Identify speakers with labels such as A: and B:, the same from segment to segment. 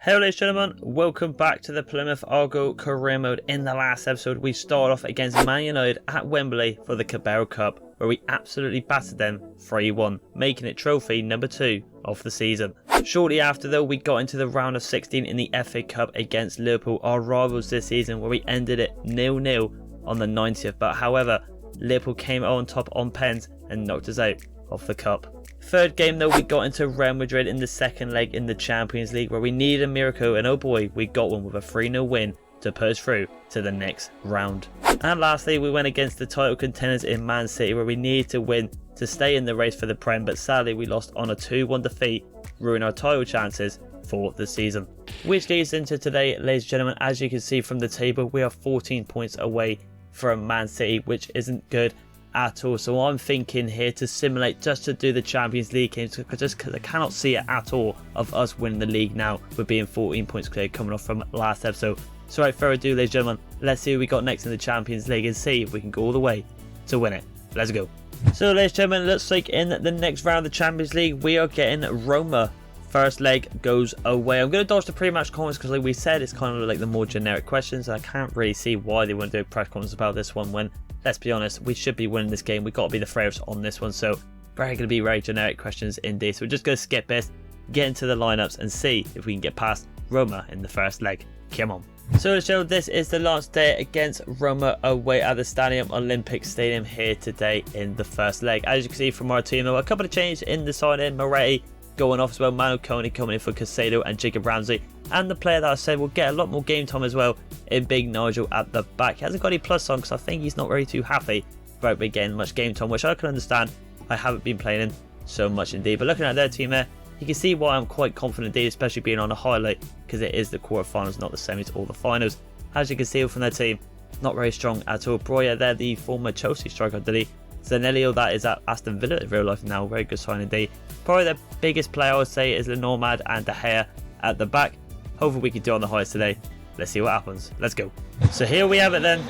A: Hello ladies and gentlemen, welcome back to the Plymouth Argyle career mode. In the last episode we started off against Man United at Wembley for the Carabao Cup, where we absolutely battered them 3-1, making it trophy number 2 of the season. Shortly after though, we got into the round of 16 in the FA Cup against Liverpool, our rivals this season, where we ended it 0-0 on the 90th, but however Liverpool came on top on pens and knocked us out of the cup. Third game though, we got into Real Madrid in the second leg in the Champions League, where we needed a miracle, and oh boy, we got one with a 3-0 win to push through to the next round. And lastly, we went against the title contenders in Man City, where we needed to win to stay in the race for the Prem, but sadly we lost on a 2-1 defeat, ruining our title chances for the season. Which leads into today, ladies and gentlemen. As you can see from the table, we are 14 points away from Man City, which isn't good at all. So I'm thinking here to simulate just to do the Champions League games, just because I cannot see it at all of us winning the league now with being 14 points clear coming off from last episode. So without further ado, ladies and gentlemen, let's see who we got next in the Champions League and see if we can go all the way to win it. Let's go. So ladies and gentlemen, looks like in the next round of the Champions League we are getting Roma. First leg goes away. I'm going to dodge the pre-match comments because like we said, it's kind of like the more generic questions. I can't really see why they wouldn't do a press conference about this one when, let's be honest, we should be winning this game. We've got to be the favorites on this one. So very going to be very generic questions indeed. So we're just going to skip this, get into the lineups and see if we can get past Roma in the first leg. Come on. So to show, this is the last day against Roma away at the Stadium Olympic Stadium here today in the first leg. As you can see from our team, there were a couple of changes in the side in. Moretti going off as well, Manu Coney coming in for Casado and Jacob Ramsey, and the player that I said will get a lot more game time as well in Big Nigel at the back. He hasn't got any plus on because I think he's not really too happy about me getting much game time, which I can understand. I haven't been playing him so much indeed, but looking at their team there, you can see why I'm quite confident indeed, especially being on a highlight, because it is the quarterfinals, not the semis or the finals. As you can see from their team, not very strong at all. Breuer there, the former Chelsea striker, did he? Zanelio, that is at Aston Villa in real life now, very good sign indeed. Probably the biggest player I would say is Lenormand and De Gea at the back. Hopefully we can do on the highest today. Let's see what happens. Let's go. So here we have it then.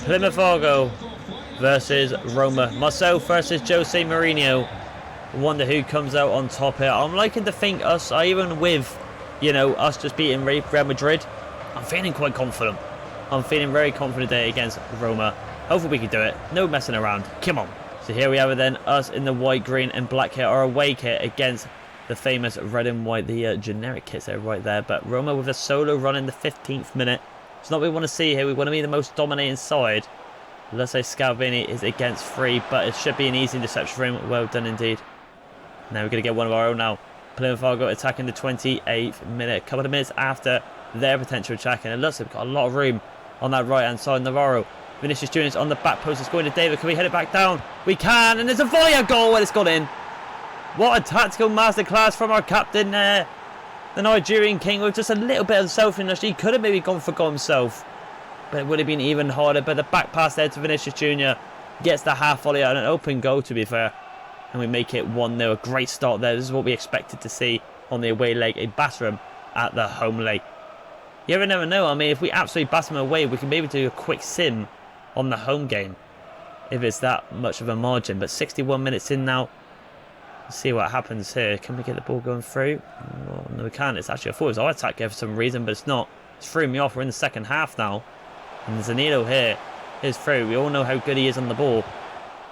A: Plymouth Argyle versus Roma. Myself versus Jose Mourinho. Wonder who comes out on top here. I'm liking to think us, even with, you know, us just beating Real Madrid, I'm feeling quite confident. I'm feeling very confident today against Roma. Hopefully we can do it. No messing around. Come on. So here we have it then, us in the white, green and black kit, our away kit against the famous red and white, the generic kits there right there. But Roma with a solo run in the 15th minute. It's not what we want to see here. We want to be the most dominating side. Let's say Scalvini is against 3, but it should be an easy interception for him. Well done indeed. Now we're going to get one of our own now. Plymouth Argyle attacking the 28th minute, a couple of minutes after their potential attack. And it looks like we've got a lot of room on that right hand side. Navarro. Vinicius Junior on the back post. It's going to David. Can we head it back down? We can. And there's a volley, a goal, and it's gone in. What a tactical masterclass from our captain there. The Nigerian king with just a little bit of selfishness. He could have maybe gone for goal himself, but it would have been even harder. But the back pass there to Vinicius Junior gets the half volley out, an open goal to be fair. And we make it 1-0. A great start there. This is what we expected to see on the away leg. A batter him at the home leg. You ever never know. I mean, if we absolutely batter him away, we can maybe do a quick sim on the home game if it's that much of a margin. But 61 minutes in now. Let's see what happens here. Can we get the ball going through? Oh, no, we can't. It's actually, I thought it was our attack here for some reason, but it's not. It's threw me off. We're in the second half now. And Zanilo here is through. We all know how good he is on the ball.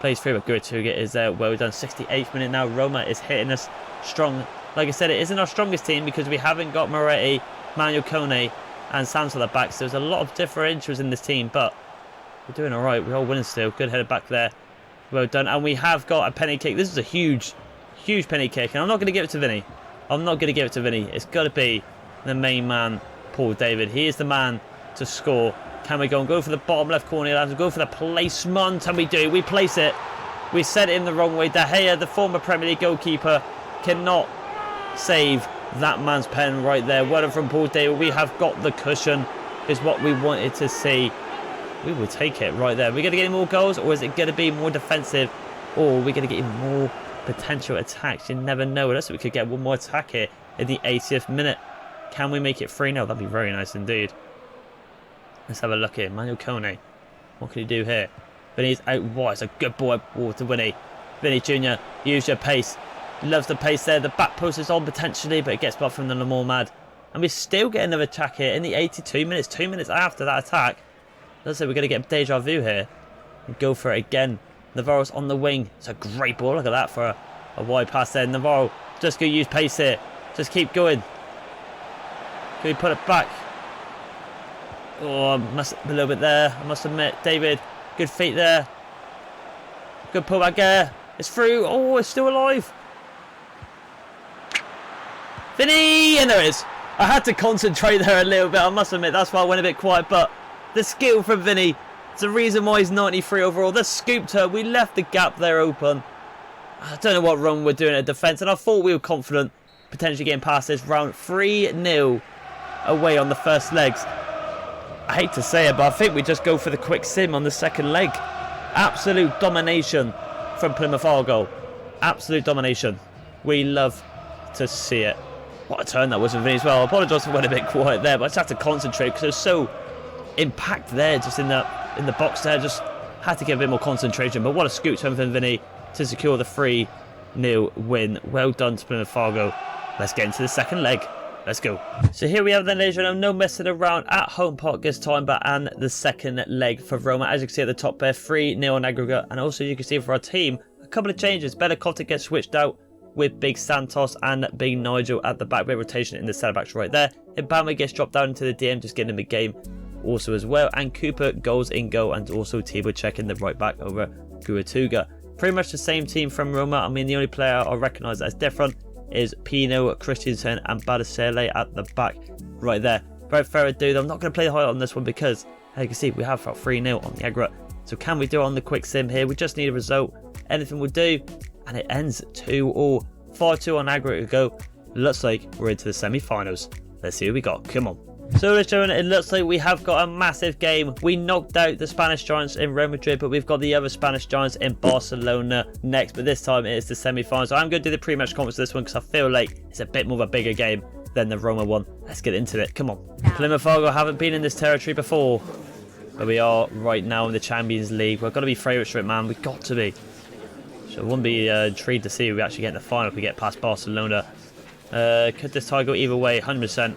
A: Plays through, but Gurutuga is there. Well done. 68th minute now. Roma is hitting us strong. Like I said, it isn't our strongest team because we haven't got Moretti, Manuel Kone and Santos at the back. So there's a lot of differentials in this team, but we're doing all right. We're all winning still. Good header back there. Well done. And we have got a penalty kick. This is a huge penalty kick. And I'm not going to give it to Vinny. I'm not going to give it to Vinny. It's got to be the main man, Paul David. He is the man to score. Can we go and go for the bottom left corner? Let's go for the placement. And we do. We place it. We set it in the wrong way. De Gea, the former Premier League goalkeeper, cannot save that man's pen right there. Well done from Paul David. We have got the cushion. Is what we wanted to see. We will take it right there. We're going to get him more goals, or is it going to be more defensive, or are we going to get him more potential attacks? You never know. Unless we could get one more attack here in the 80th minute. Can we make it 3-0? That'd be very nice indeed. Let's have a look here. Manuel Kone. What can he do here? Vinny's out wide. It's a good ball to Vinny. Vinny Jr., use your pace. Loves the pace there. The back post is on potentially, but it gets blocked from the Lamormad. And we still get another attack here in the 82 minutes, 2 minutes after that attack. Looks like we're going to get deja vu here. And go for it again. Navarro's on the wing. It's a great ball. Look at that for a wide pass there. Navarro just going to use pace here. Just keep going. Can we put it back? Oh, a little bit there. I must admit. David, good feet there. Good pullback there. It's through. Oh, it's still alive. Vinny! And there it is. I had to concentrate there a little bit. I must admit, that's why I went a bit quiet. But the skill from Vinny, it's the reason why he's 93 overall. The scooped her. We left the gap there open. I don't know what run we're doing at defence. And I thought we were confident potentially getting past this round. 3-0 away on the first legs. I hate to say it, but I think we just go for the quick sim on the second leg. Absolute domination from Plymouth Argyle. Absolute domination. We love to see it. What a turn that was from Vinny as well. I apologise for being a bit quiet there, but I just had to concentrate because there's so impact there, just in the box there. Just had to get a bit more concentration. But what a scoop turn from Vinny to secure the 3-0 win. Well done to Plymouth Argyle. Let's get into the second leg. Let's go. So here we have then, ladies and gentlemen, no messing around at home park this time, but and the second leg for Roma. As you can see at the top there, 3-0 on aggregate. And also you can see for our team, a couple of changes. Better Cotta gets switched out with Big Santos and Big Nigel at the back. Bit rotation in the centre backs right there. Ibama gets dropped down into the DM, just getting him a game also as well. And Cooper goes in goal, and also Tibo checking the right back over Guatuga. Pretty much the same team from Roma. I mean, the only player I recognise as different is Pino, Christensen and Badasele at the back right there. Without further ado, I'm not going to play the highlight on this one because, as you can see, we have got 3-0 on the aggregate. So can we do it on the quick sim here? We just need a result. Anything will do. And it ends 2-2. 5-2 on aggregate to go. Looks like we're into the semi-finals. Let's see who we got. Come on. So, ladies and gentlemen, it looks like we have got a massive game. We knocked out the Spanish Giants in Real Madrid, but we've got the other Spanish Giants in Barcelona next. But this time it is the semi-finals. So I'm going to do the pre-match comments for this one because I feel like it's a bit more of a bigger game than the Roma one. Let's get into it. Come on. Plymouth Argyle haven't been in this territory before, but we are right now in the Champions League. We've got to be favourites for it, man. We've got to be. So I wouldn't be intrigued to see if we actually get in the final if we get past Barcelona. Could this tie go either way? 100%.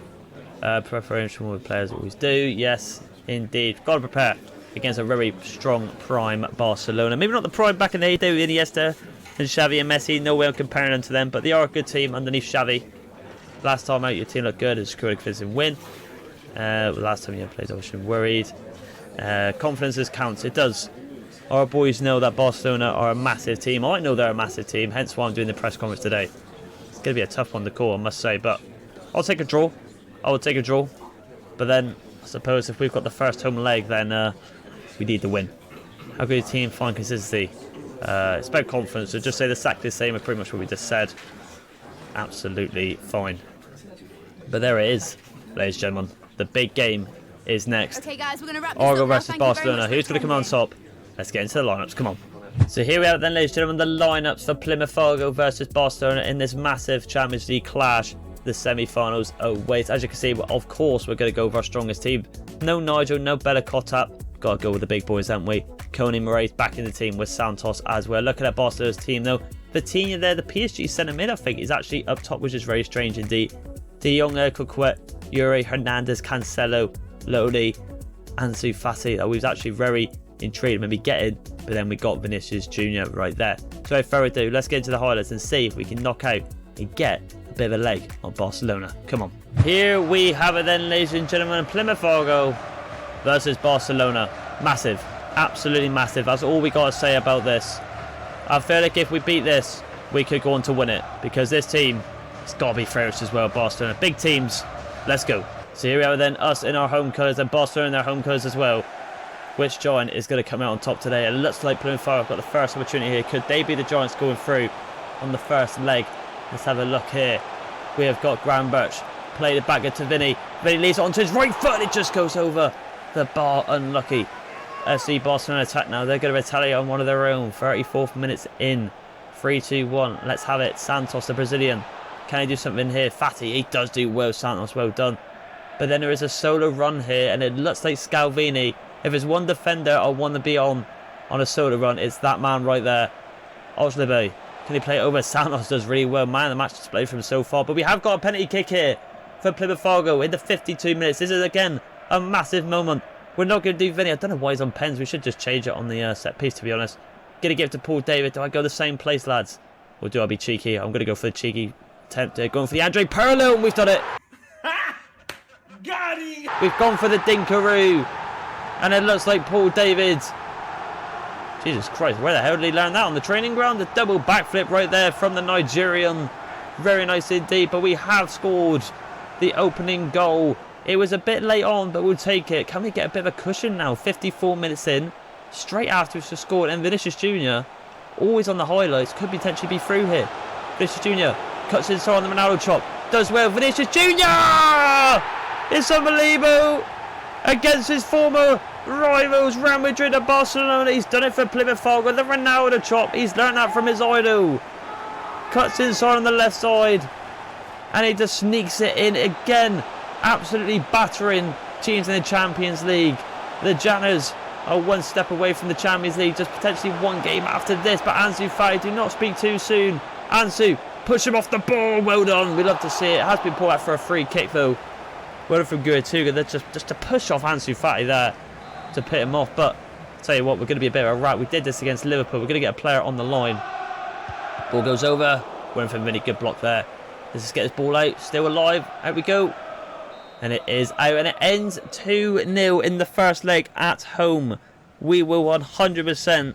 A: Preferential with players always do. Yes, indeed. Got to prepare against a very strong prime Barcelona. Maybe not the prime back in the day with Iniesta and Xavi and Messi. No way I'm comparing them to them, but they are a good team underneath Xavi. Last time out, your team looked good and secured a convincing win. Last time you played, I was worried. Confidence counts. It does. Our boys know that Barcelona are a massive team. I know they're a massive team, hence why I'm doing the press conference today. It's going to be a tough one to call, I must say, but I'll take a draw. I will take a draw. But then, I suppose if we've got the first home leg, then we need the win. How good a team find consistency? It's about confidence, so just say the sack the same, pretty much what we just said. Absolutely fine. But there it is, ladies and gentlemen. The big game is next.
B: Okay, guys, we're going to wrap this
A: Argyle
B: up
A: versus Barcelona. Who's going to come on top? Let's get into the lineups. Come on. So here we are then, ladies and gentlemen, the lineups for Plymouth Argyle versus Barcelona in this massive Champions League clash. The semi-finals await. As you can see, of course, we're going to go with our strongest team. No Nigel, no Bella Cotta. Got to go with the big boys, haven't we? Coney Murray's back in the team with Santos as well. Looking at Barcelona's team, though. Vitinha there, the PSG centre mid, I think, is actually up top, which is very strange indeed. De Jong, Coquet, Yuri, Hernandez, Cancelo, Lodi, Ansu Fati. That was actually very intrigued maybe getting, but then we got Vinicius Jr. right there. So without further ado, let's get into the highlights and see if we can knock out and get a bit of a leg on Barcelona. Come on. Here we have it then, ladies and gentlemen. Plymouth Argyle versus Barcelona. Massive. Absolutely massive. That's all we got to say about this. I feel like if we beat this, we could go on to win it, because this team, it's got to be favourites as well, Barcelona. Big teams. Let's go. So here we are then, us in our home colours and Barcelona in their home colours as well. Which giant is going to come out on top today? It looks like Plymouth Argyle got the first opportunity here. Could they be the giants going through on the first leg? Let's have a look here. We have got Graham Birch. Played it back to Vinny. Vinny leads it onto his right foot. It just goes over the bar. Unlucky. FC Barcelona attack now. They're going to retaliate on one of their own. 34th minutes in. 3-2-1. Let's have it. Santos, the Brazilian. Can he do something here? Fati. He does do well. Santos, well done. But then there is a solo run here. And it looks like Scalvini. If there's one defender I want to be on a solo run, it's that man right there. Oxlade. Can he play it over? Santos does really well. Man, the match display from so far. But we have got a penalty kick here for Plymouth Argyle in the 52 minutes. This is, again, a massive moment. We're not going to do Vinny. I don't know why he's on pens. We should just change it on the set piece, to be honest. Going to give it to Paul David. Do I go the same place, lads? Or do I be cheeky? I'm going to go for the cheeky attempt. Going for the Andre Pirlo, and we've done it.
B: Got it.
A: We've gone for the Dinkaroo. And it looks like Paul David. Jesus Christ, where the hell did he learn that? On the training ground? The double backflip right there from the Nigerian. Very nice indeed, but we have scored the opening goal. It was a bit late on, but we'll take it. Can we get a bit of a cushion now? 54 minutes in, straight after it's just scored. And Vinicius Jr., always on the highlights, could potentially be through here. Vinicius Jr. cuts inside on the Ronaldo chop. Does well. Vinicius Jr. It's unbelievable. Against his former rivals, Real Madrid and Barcelona. He's done it for Plymouth Argyle. The Ronaldo chop. He's learned that from his idol. Cuts inside on the left side. And he just sneaks it in again. Absolutely battering teams in the Champions League. The Janners are one step away from the Champions League. Just potentially one game after this. But Ansu Fati, do not speak too soon. Ansu, push him off the ball. Well done. We love to see it. It has been pulled out for a free kick though. Well done from Guatuga. That's just to push off Ansu Fati there. To pit him off. But I'll tell you what, we're going to be a bit of a rat. We did this against Liverpool. We're going to get a player on the line. Ball goes over. Went for a really good block there. Let's just get this ball out. Still alive. Out we go. And it is out. And it ends 2-0 in the first leg at home. We will 100%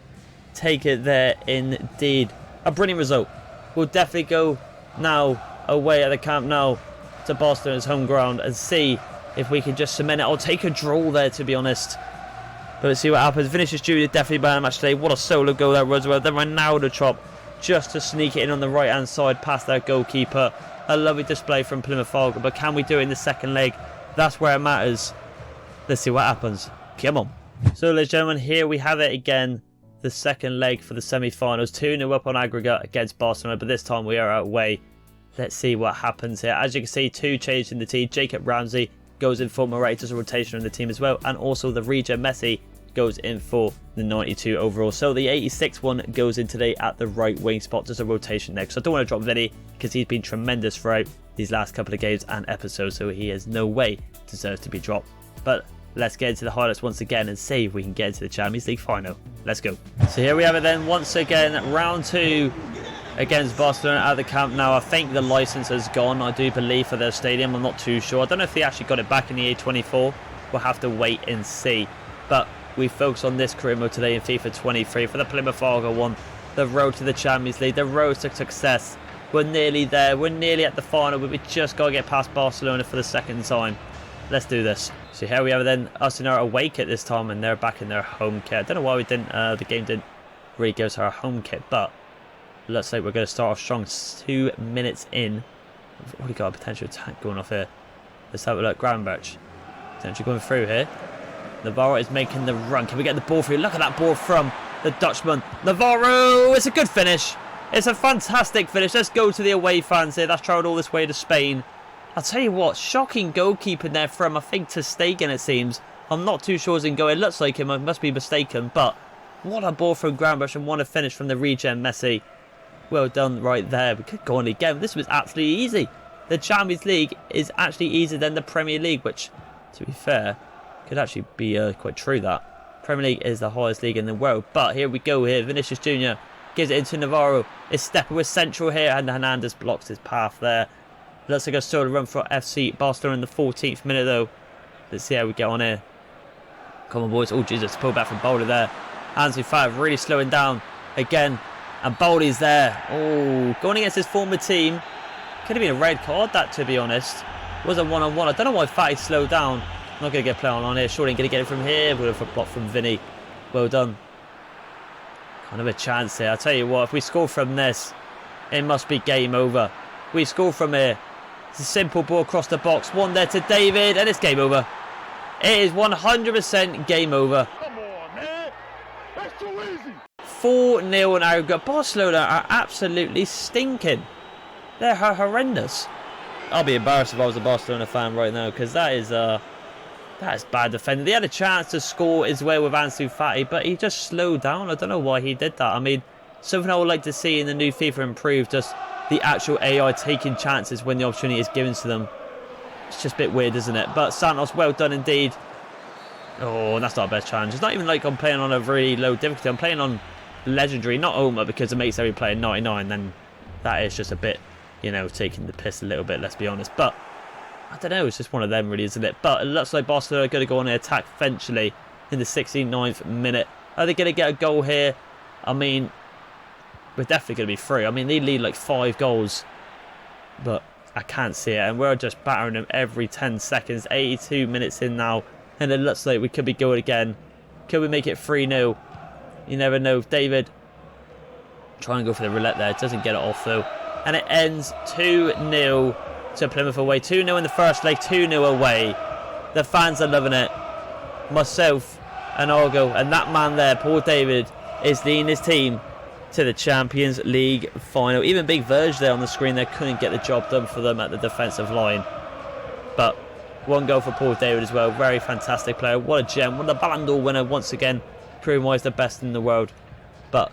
A: take it there indeed. A brilliant result. We'll definitely go now away at the Camp Nou to Barcelona's home ground and see if we can just cement it. I'll take a draw there, to be honest. But let's see what happens. Vinicius Jr. definitely man of the match today. What a solo goal that was. Well, then Ronaldo chop just to sneak it in on the right hand side past their goalkeeper. A lovely display from Plymouth Argyle, but can we do it in the second leg? That's where it matters. Let's see what happens. Come on. So, ladies and gentlemen, here we have it again. The second leg for the semi-finals. 2-0 up on aggregate against Barcelona, but this time we are away. Let's see what happens here. As you can see, two changes in the team. Jacob Ramsey goes in for Moretti, does a rotation in the team as well, and also the regen Messi goes in for the 92 overall. So the 86 one goes in today at the right wing spot. There's a rotation next. So I don't want to drop Vinny because he's been tremendous throughout these last couple of games and episodes, so he has no way deserves to be dropped. But let's get into the highlights once again and see if we can get into the Champions League final. Let's go. So here we have it then once again, round 2 against Barcelona at the Camp Nou. I think the license has gone, I do believe, for their stadium. I'm not too sure. I don't know if they actually got it back in the A24. We'll have to wait and see. But we focus on this career mode today in FIFA 23 for the Plymouth Argyle one. The road to the Champions League, the road to success. We're nearly there. We're nearly at the final, but we just got to get past Barcelona for the second time. Let's do this. So here we have it then. Us in our away kit this time, and they're back in their home kit. I don't know why we didn't. The game didn't really give us our home kit, but looks like we're going to start off strong. 2 minutes in. We've already got a potential attack going off here. Let's have a look. Gravenberch potentially going through here. Navarro is making the run. Can we get the ball through? Look at that ball from the Dutchman. Navarro! It's a good finish. It's a fantastic finish. Let's go to the away fans here. That's travelled all this way to Spain. I'll tell you what, shocking goalkeeping there from, I think, Ter Stegen, it seems. I'm not too sure as in go. It looks like him. I must be mistaken. But what a ball from Gravenberch and what a finish from the regen Messi. Well done right there. We could go on again. This was absolutely easy. The Champions League is actually easier than the Premier League, which, to be fair, could actually be quite true. That Premier League is the highest league in the world. But here we go here. Vinicius Jr. gives it into Navarro. Is stepping with central here, and Hernandez blocks his path there. Looks like a sort of run for FC Barcelona in the 14th minute though. Let's see how we get on here. Come on, boys. Oh, Jesus. Pull back from Boulder there. Ansu Fati really slowing down again. And Boulder's there. Oh, going against his former team. Could have been a red card, that, to be honest. Was a one-on-one. I don't know why Fati slowed down. Not going to get a play on here. Surely going to get it from here. We'll have a block from Vinny. Well done. Kind of a chance here. I'll tell you what, if we score from this, it must be game over. We score from here. It's a simple ball across the box. One there to David, and it's game over. It is 100% game over.
B: Come on, man. That's too easy.
A: 4-0 in aggregate. Barcelona are absolutely stinking. They're horrendous. I'll be embarrassed if I was a Barcelona fan right now, because that is bad defending. They had a chance to score as well with Ansu Fati, but he just slowed down. I don't know why he did that. I mean, something I would like to see in the new FIFA improve, just the actual AI taking chances when the opportunity is given to them. It's just a bit weird, isn't it? But Santos, well done indeed. Oh, that's not a best challenge. It's not even like I'm playing on a really low difficulty. I'm playing on legendary, not Oma, because it makes every player 99. Then that is just a bit, you know, taking the piss a little bit, let's be honest. But I don't know, it's just one of them really, isn't it? But it looks like Barcelona are going to go on an attack eventually in the 69th minute. Are they going to get a goal here? I mean, we're definitely going to be through. I mean, they lead like 5 goals, but I can't see it. And we're just battering them every 10 seconds. 82 minutes in now, and it looks like we could be going again. Could we make it 3-0? You never know. David, try and go for the roulette there. Doesn't get it off though. And it ends 2-0 to Plymouth away. 2-0 in the first leg, 2-0 away. The fans are loving it. Myself and Argo and that man there, Paul David, is leading his team to the Champions League final. Even Big Verge there on the screen there couldn't get the job done for them at the defensive line. But 1 goal for Paul David as well. Very fantastic player. What a gem. What a Ballon d'Or winner once again. Proving why he's the best in the world. But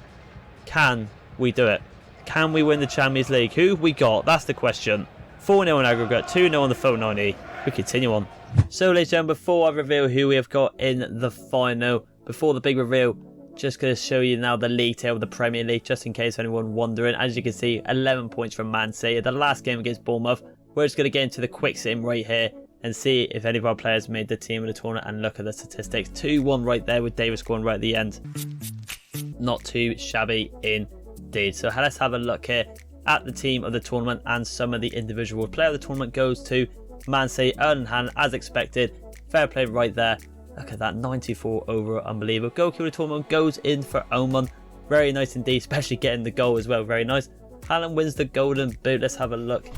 A: can we do it? Can we win the Champions League? Who have we got? That's the question. 4-0 in aggregate, 2-0 on the phone 90. We continue on. So ladies and gentlemen, before I reveal who we have got in the final, before the big reveal, just going to show you now the league table of the Premier League, just in case anyone wondering. As you can see, 11 points from Man City. The last game against Bournemouth. We're just going to get into the quick sim right here and see if any of our players made the team of the tournament and look at the statistics. 2-1 right there with Davis scoring right at the end. Not too shabby indeed. So let's have a look here at the team of the tournament and some of the individual. Player of the tournament goes to Man City, Erling Haaland, as expected. Fair play right there. Look at that, 94 overall, unbelievable. Goalkeeper of the tournament goes in for Oman. Very nice indeed, especially getting the goal as well, very nice. Haaland wins the golden boot. Let's have a look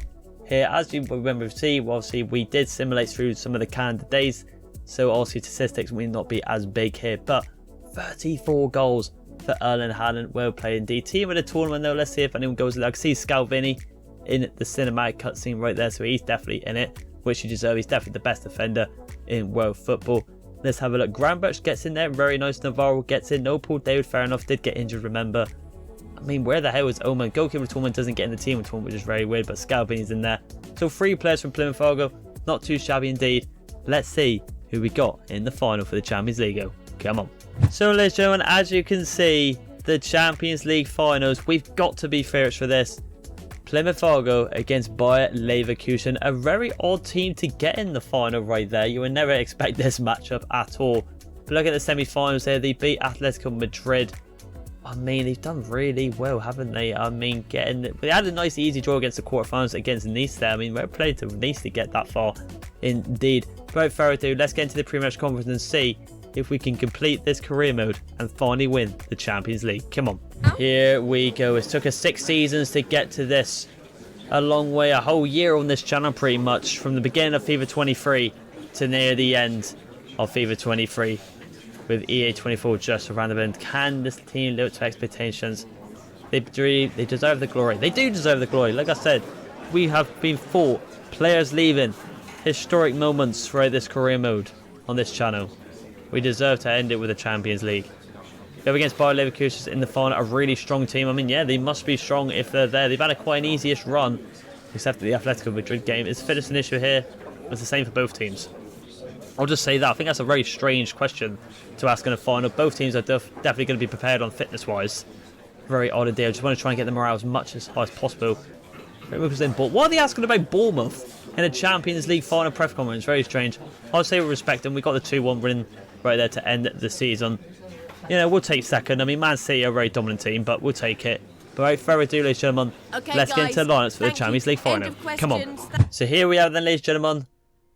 A: here. As you remember, obviously we did simulate through some of the candidates, so obviously statistics may not be as big here, but 34 goals for Erling Haaland. Well played indeed. Team of the tournament though, let's see if anyone goes in there. I can see Scalvini in the cinematic cutscene right there, so he's definitely in it, which he deserves. He's definitely the best defender in world football. Let's have a look. Gravenberch gets in there, very nice. Navarro gets in. No Paul David, fair enough, did get injured, remember. I mean, where the hell is Oman? Goalkeeper of the tournament doesn't get in the team of the tournament, which is very weird, but Scalvini's in there. So 3 players from Plymouth Argyle, not too shabby indeed. Let's see who we got in the final for the Champions League. Come on. So ladies and gentlemen, as you can see, the Champions League finals, we've got to be favourites for this. Plymouth Argyle against Bayer Leverkusen, a very odd team to get in the final right there. You would never expect this matchup at all. But look at the semi-finals there. They beat Atletico Madrid. I mean, they've done really well, haven't they? I mean, they had a nice easy draw against the quarterfinals against Nice there. I mean, well played to Nice to get that far indeed. Without further ado, let's get into the pre-match conference and see if we can complete this career mode and finally win the Champions League. Come on. Here we go. It took us 6 seasons to get to this. A long way, a whole year on this channel pretty much. From the beginning of FIFA 23 to near the end of FIFA 23. With EA 24 just around the bend. Can this team live up to expectations? They deserve the glory. They do deserve the glory. Like I said, we have been 4 players leaving. Historic moments throughout this career mode on this channel. We deserve to end it with the Champions League. Go against Bayer Leverkusen in the final, a really strong team. I mean, yeah, they must be strong if they're there. They've had quite an easy-ish run, except for the Atletico Madrid game. Is fitness an issue here? It's the same for both teams. I'll just say that. I think that's a very strange question to ask in a final. Both teams are definitely going to be prepared on fitness-wise. Very odd indeed. I just want to try and get the morale as much as high as possible. What are they asking about Bournemouth in a Champions League final press conference? Very strange. I'll say with respect, and we got the 2-1 win right there to end the season. You know, we'll take second. I mean, Man City are a very dominant team, but we'll take it. But without further ado, ladies and gentlemen, let's get into the lineups for the Champions League final. Come on. So here we have then, ladies and gentlemen,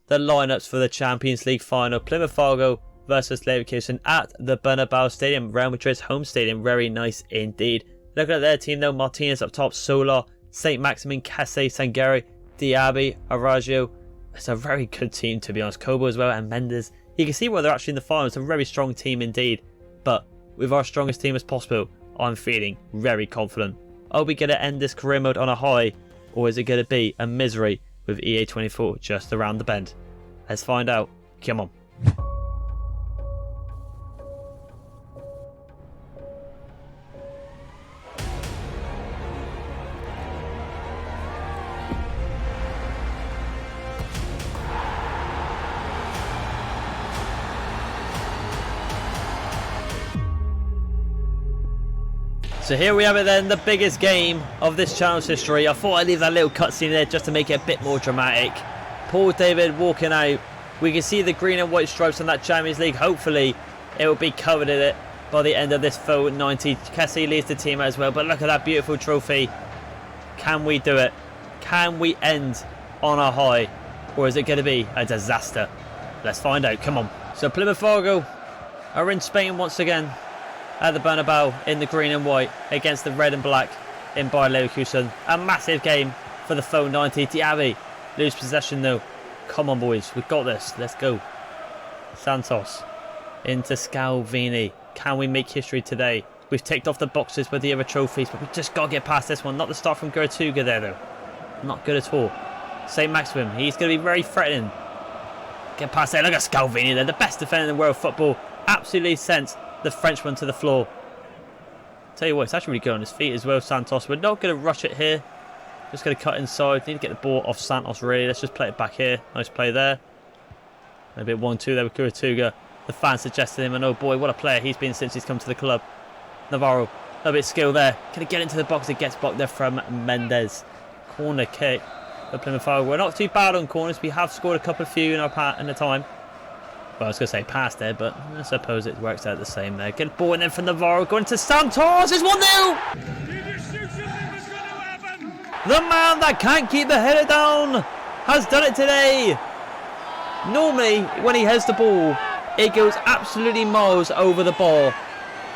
A: the lineups for the Champions League final. Plymouth Argyle versus Leverkusen at the Bernabeu Stadium, Real Madrid's home stadium. Very nice indeed. Looking at their team though, Martinez up top, Solar, Saint Maximin, Casse, Sangari, Diaby, Araujo. It's a very good team, to be honest. Kobo as well, and Mendes. You can see where they're actually in the final. It's a very strong team indeed. But with our strongest team as possible, I'm feeling very confident. Are we going to end this career mode on a high, or is it going to be a misery with EA 24 just around the bend? Let's find out. Come on. So here we have it then, the biggest game of this channel's history. I thought I'd leave that little cutscene there just to make it a bit more dramatic. Paul David walking out. We can see the green and white stripes on that Champions League. Hopefully it will be covered in it by the end of this full 90. Kessie leads the team as well, but look at that beautiful trophy. Can we do it? Can we end on a high? Or is it going to be a disaster? Let's find out. Come on. So Plymouth Argyle are in Spain once again at the Bernabeu in the green and white against the red and black in Bayer Leverkusen. A massive game for the full 90. Diaby lose possession though. Come on boys, we've got this. Let's go. Santos into Scalvini. Can we make history today? We've ticked off the boxes with the other trophies, but we've just got to get past this one. Not the start from Gertuga there though. Not good at all. St. Maximin, he's going to be very threatening. Get past there. Look at Scalvini there, the best defender in the world of football. Absolutely sent the Frenchman to the floor. Tell you what, it's actually really good on his feet as well, Santos. We're not going to rush it here. Just going to cut inside. Need to get the ball off Santos really. Let's just play it back here. Nice play there. A bit 1-2 there with Gertuga. The fan suggested him, and oh boy, what a player he's been since he's come to the club. Navarro, a little bit of skill there. Can he get into the box? It gets blocked there from Mendes. Corner kick for Plymouth Argyle. We're not too bad on corners. We have scored a couple of few in the time. Well, I was going to say pass there, but I suppose it works out the same there. Get the ball in there from Navarro. Going to Santos. It's 1-0. The man that can't keep the header down has done it today. Normally, when he has the ball, it goes absolutely miles over the bar.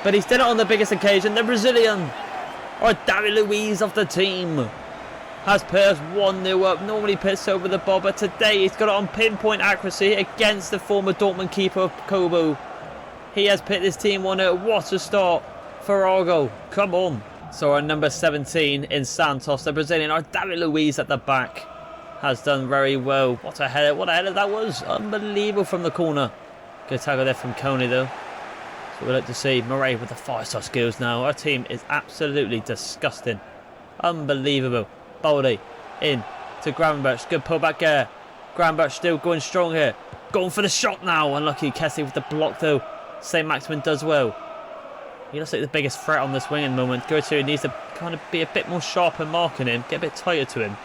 A: But he's done it on the biggest occasion. The Brazilian, or David Luiz of the team, has put us 1-0 up. Normally puts over the bar, but today he's got it on pinpoint accuracy against the former Dortmund keeper, Kobo. He has put this team 1-0. What a start for Argyle. Come on. So our number 17 in Santos, the Brazilian, or David Luiz at the back, has done very well. What a header that was. Unbelievable from the corner. Good tackle there from Coney though. So we'll look to see Murray with the 5-star skills now. Our team is absolutely disgusting. Unbelievable. Baldy in to Gravenberch. Good pullback there. Gravenberch still going strong here. Going for the shot now. Unlucky Kessie with the block though. St. Maximin does well. He looks like the biggest threat on this wing at the moment. Gertrude needs to kind of be a bit more sharp in marking him. Get a bit tighter to him.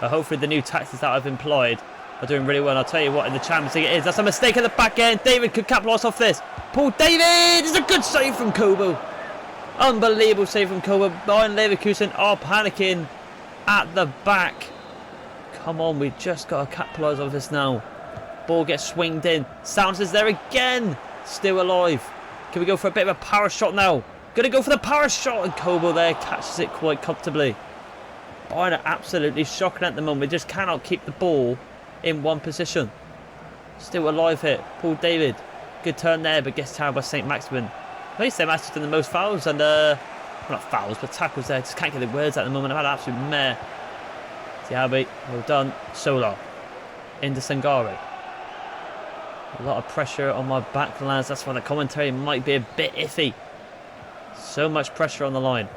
A: But hopefully the new tactics that I've employed are doing really well. I'll tell you what, in the Champions League it is. That's a mistake at the back end. David could capitalise off this. Paul David! It's a good save from Kobo. Unbelievable save from Kobo. Bayern Leverkusen are panicking at the back. Come on, we've just got to capitalise off this now. Ball gets swinged in. Sounds is there again. Still alive. Can we go for a bit of a power shot now? Gonna go for the power shot, and Kobo there catches it quite comfortably. Bayern are absolutely shocking at the moment. We just cannot keep the ball in one position. Still alive here. Paul David. Good turn there, but gets tackled by St. Maximin. I think St. Maximin's done the most fouls, and well, not fouls, but tackles there. Just can't get the words at the moment. I've had an absolute mare. Diaby, well done. Solar into Sangare. A lot of pressure on my back, lads. That's why the commentary might be a bit iffy. So much pressure on the line.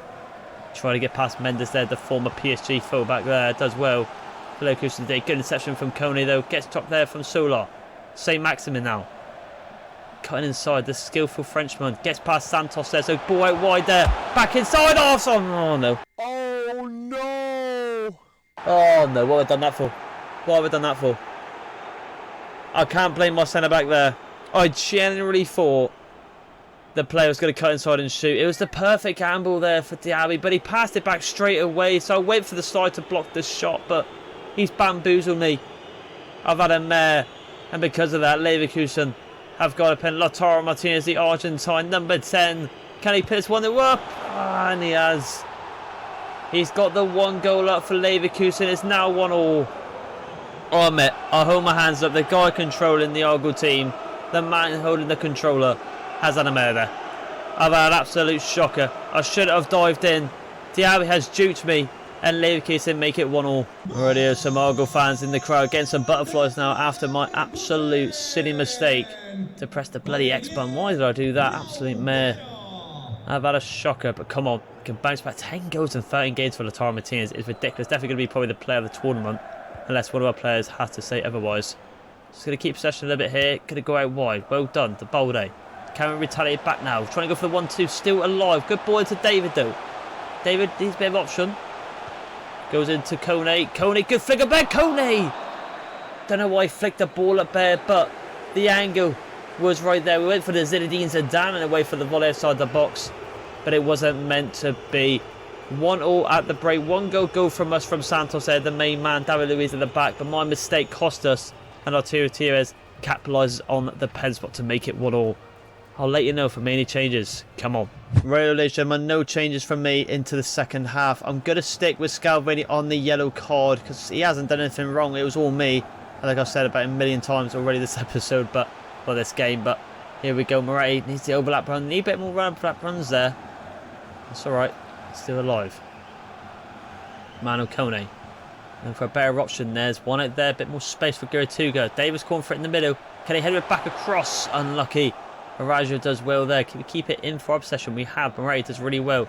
A: Try to get past Mendes there, the former PSG fullback there. Does well. Leverkusen today. Good interception from Coney though. Gets dropped there from Solar. St. Maximin now. Cutting inside. The skillful Frenchman. Gets past Santos there. So ball out wide there. Back inside. Oh no.
B: Oh no!
A: Oh no. What have I done that for? What have I done that for? I can't blame my centre back there. I genuinely thought the player was going to cut inside and shoot. It was the perfect gamble there for Diaby, but he passed it back straight away. So I went for the slide to block the shot, but he's bamboozled me. I've had a mare, and because of that, Leverkusen have got a pen. Lautaro Martinez, the Argentine, number 10. Can he put this one up? And he has. He's got the 1 goal up for Leverkusen. It's now 1-1. Oh, mate, I hold my hands up. The guy controlling the Argyle team, the man holding the controller, has had a mare there. I've had an absolute shocker. I should have dived in. Diaby has duped me, and Leverkusen make it 1-1. Already there's some Argyle fans in the crowd getting some butterflies now after my absolute silly mistake to press the bloody X button. Why did I do that? Absolute mare. I've had a shocker, but come on. We can bounce back. 10 goals in 13 games for Lautaro Martinez is ridiculous. Definitely going to be probably the player of the tournament, unless one of our players has to say otherwise. Just going to keep possession a little bit here. Going to go out wide. Well done to Balde. Can we retaliate back now? Trying to go for the 1-2. Still alive. Good ball to David, though. David needs a bit of option. Goes into Kone. Kone, good flick up there. Kone! Don't know why he flicked the ball up there, but the angle was right there. We went for the Zinedine Zidane and away for the volley outside the box, but it wasn't meant to be. 1-1 at the break. 1 goal from us from Santos there, the main man, David Luiz at the back, but my mistake cost us, and Arturo Tires capitalises on the pen spot to make it 1-1. I'll let you know for any changes. Come on. Right, ladies and gentlemen, no changes from me into the second half. I'm going to stick with Scalvini on the yellow card because he hasn't done anything wrong. It was all me. Like I've said about a million times already this episode, this game. But here we go. Moretti needs the overlap run. Need a bit more overlap runs there. That's alright. Still alive. Manu Kone. And for a better option, there's one out there. A bit more space for Gertuga. Davis calling for it in the middle. Can he head it back across? Unlucky. Araujo does well there. Can we keep it in for our possession? We have. Moretti does really well.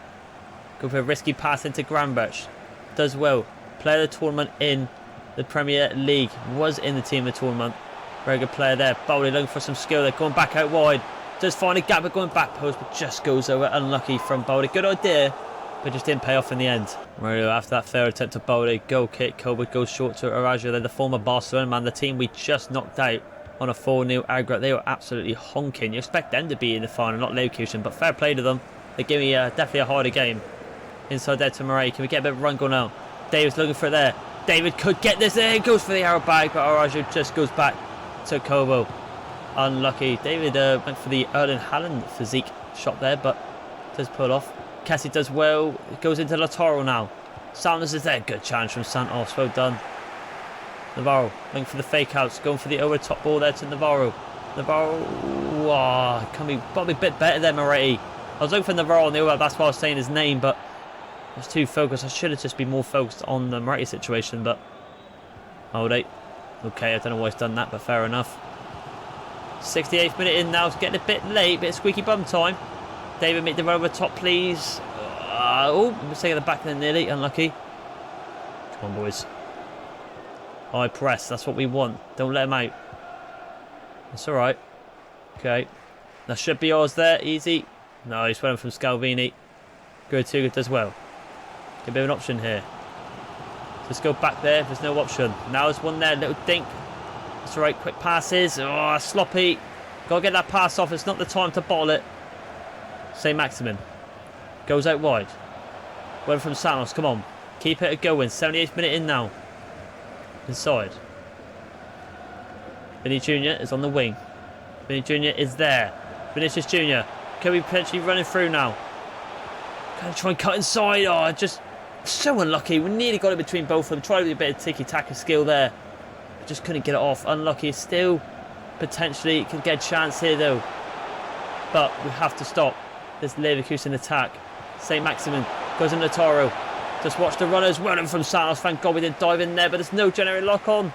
A: Go for a risky pass into Granbach. Does well. Player of the tournament in the Premier League. Was in the team of the tournament. Very good player there. Bowley looking for some skill there. Going back out wide. Does find a gap but going back post, but just goes over. Unlucky from Bowley. Good idea, but just didn't pay off in the end. Mario after that fair attempt to Bowley. Goal kick. Colbert goes short to Araujo. They're the former Barcelona man. The team we just knocked out on a 4-0 aggregate. They were absolutely honking. You expect them to be in the final, not Leverkusen, but fair play to them. They give me definitely a harder game. Inside there to Murray. Can we get a bit of a run going now? David's looking for it there. David could get this there. Goes for the arrow bag, but Araujo just goes back to Kobo. Unlucky. David went for the Erling Haaland physique shot there, but does pull off. Cassie does well. It goes into Lautaro now. Santos is there. Good challenge from Santos. Well done. Navarro looking for the fake outs. Going for the over top ball there to Navarro. Navarro. Can be probably a bit better there, Moretti. I was looking for Navarro on the over. That's why I was saying his name, but I was too focused. I should have just been more focused on the Moretti situation, but okay, I don't know why he's done that, but fair enough. 68th minute in now. It's getting a bit late, bit of squeaky bum time. David, make the run over top, please. Mistake at the back there, nearly. Unlucky. Come on, boys. High press, that's what we want. Don't let him out. That's alright. Okay. That should be ours there. Easy. No, he's running from Scalvini. Gertuga does well. Get a bit of an option here. Just go back there if there's no option. Now there's one there. Little dink. That's alright. Quick passes. Sloppy. Got to get that pass off. It's not the time to bottle it. St. Maximin. Goes out wide. Went from Santos. Come on. Keep it going. 78th minute in now. Inside. Vinny Jr. is on the wing. Vinny Jr. is there. Vinicius Jr. Can we potentially running through now? Can I try and cut inside? Just so unlucky. We nearly got it between both of them. Tried to do a bit of tiki-taka skill there. But just couldn't get it off. Unlucky. Still potentially can get a chance here though. But we have to stop this Leverkusen attack. St. Maximin goes into Taro. Just watch the runners. Well done from Santos. Thank God we didn't dive in there, but there's no generated lock on.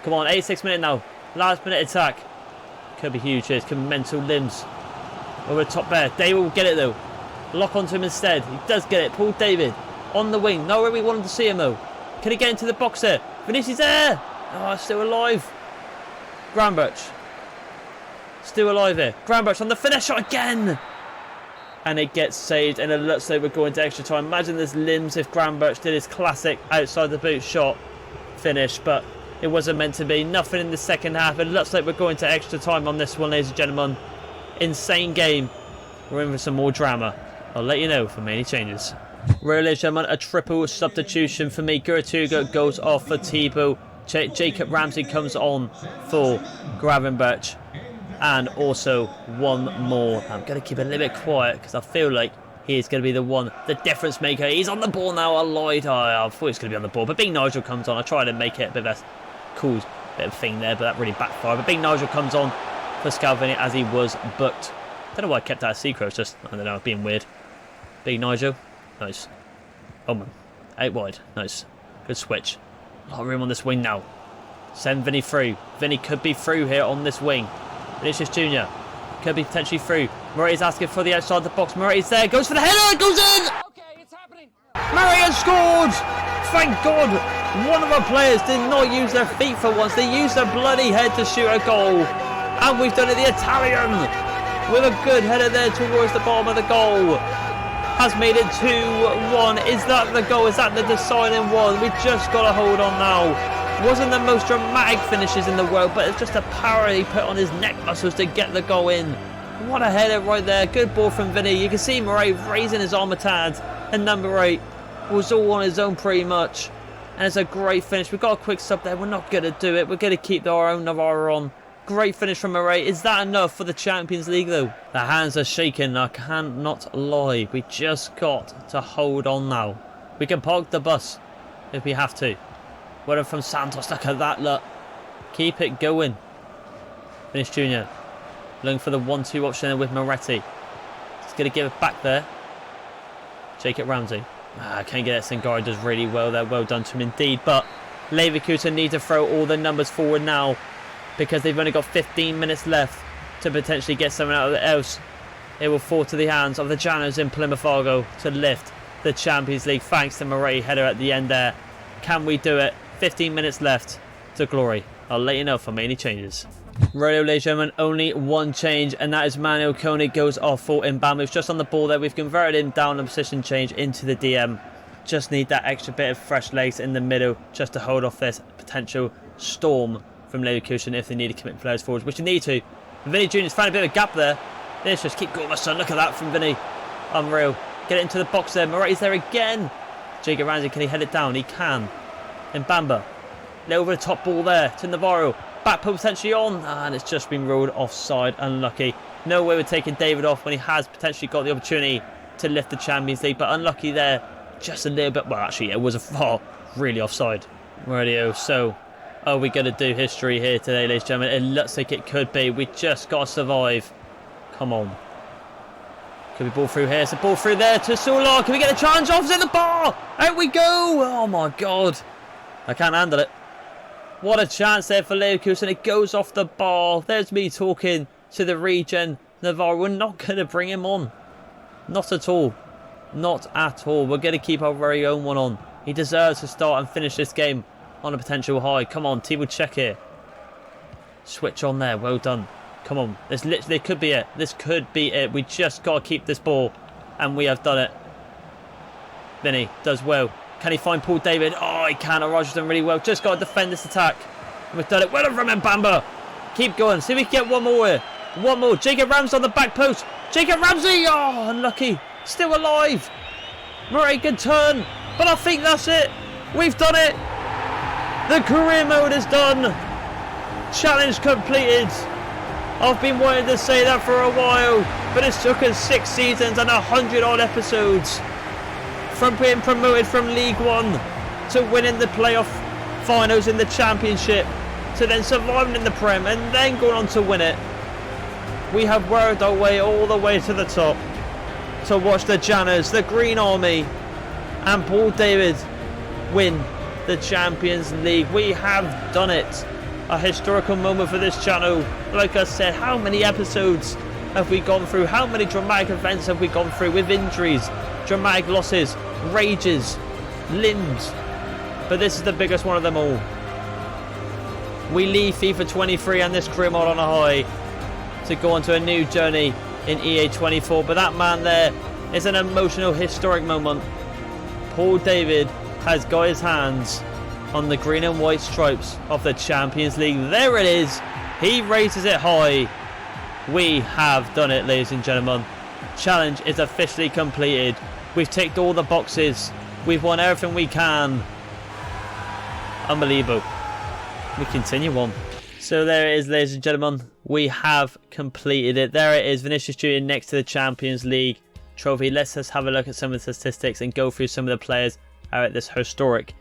A: Come on, 86 minute now. Last minute attack. Could be huge here. Could be mental limbs. Over the top there. David will get it though. Lock onto him instead. He does get it. Paul David on the wing. Not where we wanted to see him though. Can he get into the box there? Vinicius there. Still alive. Granbach. Still alive here. Granbach on the finish shot again. And it gets saved, and it looks like we're going to extra time. Imagine there's limbs if Granbach did his classic outside the boot shot finish, but it wasn't meant to be. Nothing in the second half. It looks like we're going to extra time on this one, ladies and gentlemen. Insane game. We're in for some more drama. I'll let you know for many changes. Right, ladies and gentlemen, a triple substitution for me. Gertuga goes off for Thibaut. Jacob Ramsey comes on for Gravenberch. And also one more. I'm going to keep it a little bit quiet because I feel like he is going to be the difference maker. He's on the ball now. I lied. I thought he was going to be on the ball. But Big Nigel comes on. I tried to make it a bit of a cool bit of thing there, but that really backfired. But Big Nigel comes on for Scalvini as he was booked. Don't know why I kept that as Seacrow. It's just, I don't know, being weird. Big Nigel. Nice. Oh man. Out wide. Nice. Good switch. A lot of room on this wing now. Send Vinny through. Vinny could be through here on this wing. Vinicius Jr. could be potentially through. Murray's asking for the outside of the box. Murray's there. Goes for the header. It goes in.
B: Okay, it's happening.
A: Murray has scored. Thank God. One of our players did not use their feet for once. They used their bloody head to shoot a goal. And we've done it the Italian. with a good header there towards the bottom of the goal. Has made it 2-1. Is that the goal? Is that the deciding one? We just got to hold on now. Wasn't the most dramatic finishes in the world, but it's just a power he put on his neck muscles to get the goal in. What a header right there. Good ball from Vinny. You can see Murray raising his arm a tad. And number 8 was all on his own pretty much. And it's a great finish. We've got a quick sub there. We're not going to do it. We're going to keep our own Navarro on. Great finish from Murray. Is that enough for the Champions League though? The hands are shaking. I cannot lie. We just got to hold on now. We can park the bus if we have to. Well from Santos. Look at that. Look. Keep it going. Finish Junior. Looking for the 1-2 option there with Moretti. He's going to give it back there. Jacob Ramsey. Can't get it. Singari does really well there. Well done to him indeed. But Leverkusen need to throw all the numbers forward now, because they've only got 15 minutes left to potentially get something out of it else. It will fall to the hands of the Janos in Plymouth Argyle to lift the Champions League thanks to Moretti header at the end there. Can we do it? 15 minutes left to glory. I'll let you know if I make any changes. Radio, ladies and gentlemen, only one change, and that is Manuel Koenig goes off for Mbamou's just on the ball there. We've converted him down a position change into the DM. Just need that extra bit of fresh legs in the middle just to hold off this potential storm from Leverkusen if they need to commit players forward, which they need to. Vinny Jr.'s found a bit of a gap there. Let's just keep going, my son. Look at that from Vinny. Unreal. Get it into the box there. Moretti's there again. Jacob Ramsey, can he head it down? He can. Mbamba. Over the top ball there to Navarro. Back post potentially on. And it's just been ruled offside. Unlucky. No way we're taking David off when he has potentially got the opportunity to lift the Champions League. But unlucky there. Just a little bit. Well, actually, it was a far really offside. Radio. So, are we going to do history here today, ladies and gentlemen? It looks like it could be. We just got to survive. Come on. Could we ball through here? It's a ball through there to Solar. Can we get a challenge off? It's in the bar. Out we go. Oh, my God. I can't handle it. What a chance there for Leverkusen. It goes off the bar. There's me talking to the regen. Navarro, we're not going to bring him on. Not at all. Not at all. We're going to keep our very own one on. He deserves to start and finish this game on a potential high. Come on, team will check here. Switch on there. Well done. Come on. This literally could be it. This could be it. We just got to keep this ball. And we have done it. Vinny does well. Can he find Paul David? Oh, he can. Rogers done really well. Just got to defend this attack. And we've done it. Well done from Mbamba. Keep going. See if we can get one more here. One more. Jacob Ramsey on the back post. Jacob Ramsey. Oh, unlucky. Still alive. Murray, good turn. But I think that's it. We've done it. The career mode is done. Challenge completed. I've been wanting to say that for a while, but it's took us 6 seasons and 100 odd episodes. From being promoted from League One to winning the playoff finals in the Championship to then surviving in the Prem and then going on to win it. We have worked our way all the way to the top to watch the Janners, the Green Army and Paul David win the Champions League. We have done it. A historical moment for this channel. Like I said, how many episodes have we gone through? How many dramatic events have we gone through with injuries, dramatic losses, rages, limbs? But this is the biggest one of them all. We leave FIFA 23 and this career mode on a high to go on to a new journey in EA 24. But that man there is an emotional, historic moment. Paul David has got his hands on the green and white stripes of the Champions League. There it is. He raises it high. We have done it, ladies and gentlemen. Challenge is officially completed. We've ticked all the boxes. We've won everything we can. Unbelievable. We continue on. So there it is, ladies and gentlemen. We have completed it. There it is. Vinicius Jr. next to the Champions League trophy. Let's just have a look at some of the statistics and go through some of the players at this historic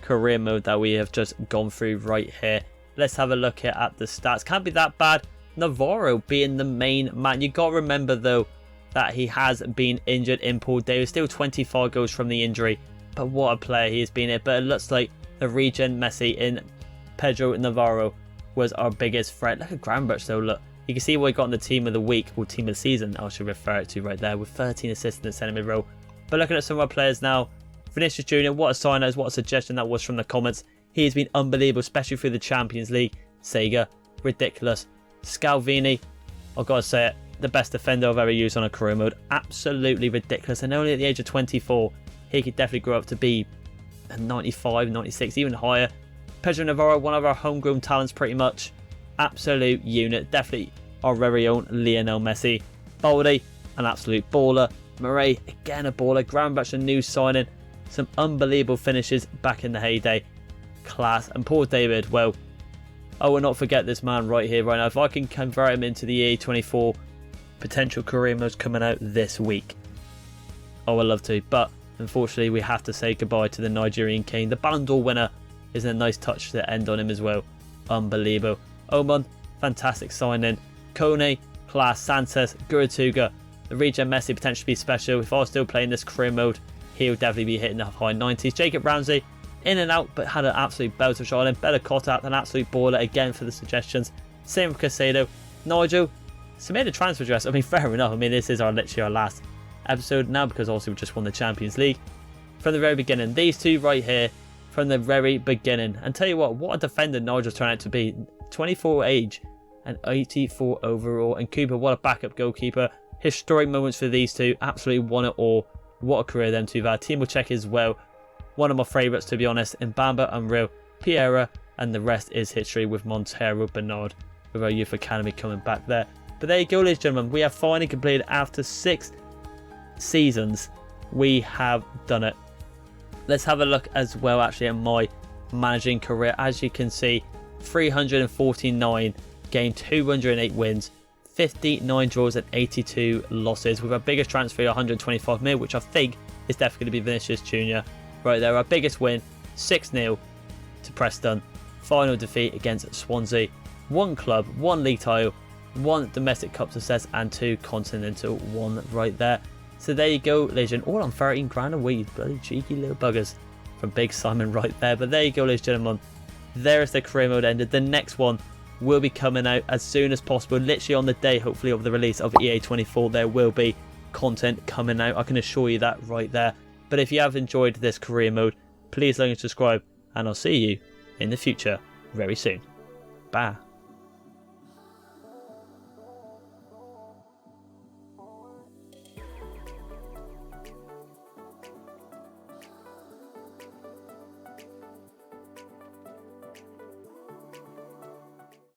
A: career mode that we have just gone through right here. Let's have a look here at the stats. Can't be that bad. Navarro being the main man. You got to remember though that he has been injured in Paul Davis. Still 25 goals from the injury. But what a player he has been here. But it looks like the regen Messi in Pedro Navarro was our biggest threat. Look at Gravenberch though. Look, you can see what he got in the team of the week or team of the season. I should refer it to right there with 13 assists in the centre mid row. But looking at some of our players now. Vinicius Jr., what a sign, what a suggestion that was from the comments. He has been unbelievable, especially through the Champions League. Sega, ridiculous. Scalvini, I've got to say it, the best defender I've ever used on a career mode. Absolutely ridiculous. And only at the age of 24, he could definitely grow up to be a 95, 96, even higher. Pedro Navarro, one of our homegrown talents pretty much. Absolute unit. Definitely our very own Lionel Messi. Baldy, an absolute baller. Murray, again a baller. Gravenberch, a new signing. Some unbelievable finishes back in the heyday. Class. And Paul David, well, I will not forget this man right here, right now. If I can convert him into the EA24 potential career modes coming out this week, I would love to. But unfortunately, we have to say goodbye to the Nigerian king. The Ballon d'Or winner is a nice touch to end on him as well. Unbelievable. Oman, fantastic signing. Kone, class. Sanchez, Guratuga. The regen Messi potentially be special. If I was still playing this career mode, he would definitely be hitting the high 90s. Jacob Ramsey, in and out, but had an absolute belter shot in. Better Kotak, an absolute baller again for the suggestions. Same with Casado. Nigel, submitted a transfer dress. I mean, fair enough. I mean, this is literally our last episode now because also we just won the Champions League. From the very beginning, these two right here, from the very beginning. And tell you what a defender Nigel's turned out to be. 24 age and 84 overall. And Cooper, what a backup goalkeeper. Historic moments for these two. Absolutely won it all. What a career them two have had. Timo Check as well. One of my favourites, to be honest. Mbamba, unreal. Piera, and the rest is history with Montero Bernard with our youth academy coming back there. But there you go, ladies and gentlemen. We have finally completed, after 6 seasons, we have done it. Let's have a look as well actually at my managing career. As you can see, 349 gained, 208 wins, 59 draws and 82 losses, with our biggest transfer 125 mil, which I think is definitely going to be Vinicius Jr. Right there, our biggest win, 6-0 to Preston. Final defeat against Swansea. 1 club, 1 league title, 1 domestic cup success, and 2 continental, 1 right there. So there you go, ladies and gentlemen. All on 13 grand a week. Bloody cheeky little buggers from Big Simon right there. But there you go, ladies and gentlemen. There is the career mode ended. The next one will be coming out as soon as possible. Literally on the day, hopefully, of the release of EA24, there will be content coming out. I can assure you that right there. But if you have enjoyed this career mode, please like and subscribe. And I'll see you in the future very soon. Bye.